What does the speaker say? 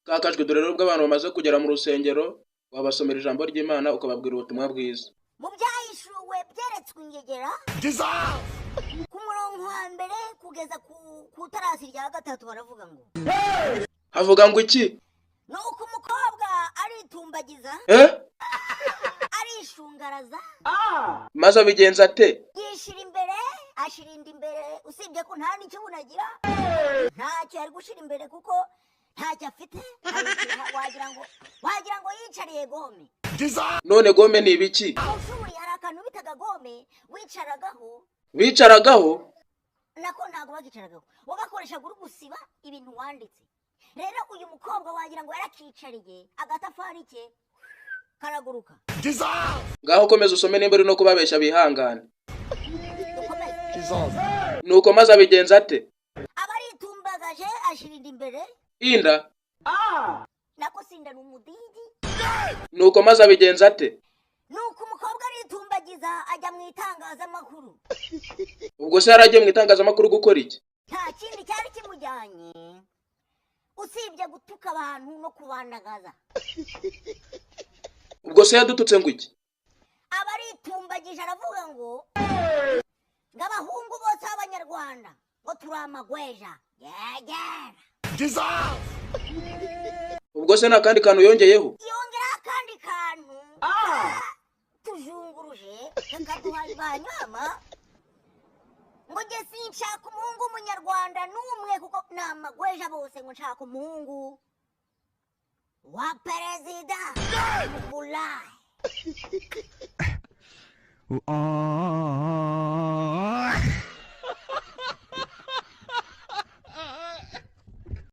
kakajwe dore rero bw'abantu bamaze kugera mu rusengero wabasomera ijambo ry'Imana ukababwira ubutumwa bwiza. Mu byahishuwe byeretswe ingegera ku murongo wa mbere kugeza ku tarasi rya gatatu baravuga ngo havuga ngo iki? Nuko umukobwa aritumbagiza arishungaraza maze abigenza ate? yishira imbere ashirinda imbere usibye ko nta nicyo bunagira ntacyo yari gushira imbere kuko ntacyo afite wagira ngo yicariye gome. None gome ni ibiki? Ushuri hari akantu bitaga gome wicaragaho nako ntago bagicaragaho wagakoreshaga uri gusiba ibintu wanditse. Rero uyu mukobwa wagira ngo yarakicariye agatafari ke karaguruka. Ngaho komeza usome nimba uri no kubabesha bihangane. Nuko maze abigenza ate? Abaritumbagaje ashirinda imbere inda nako sinda n'umudigi. Nuko maze abigenza ate? Nuko umukobwa aritumbagiza ajya mu itangazamakuru. Ubwo se yaragiye mu itangazamakuru gukora iki? Nta kindi cyari kimujyanye usibye gutuka abantu no kubandagaza. Ubwo se yadututse ngo iki? Abaritumbagije aravuga ngo ngabahungu bose b'Abanyarwanda ngo turamagweja yegera. Ubwo se nakandi kantu yongeyeho? Yongera akandi kantu tujunguruje kakaduhaye banyama ngo nge sinshaka umuhungu w'Umunyarwanda n'umwe kuko namagweja bose ngo nshaka umuhungu wa perezida Bulai.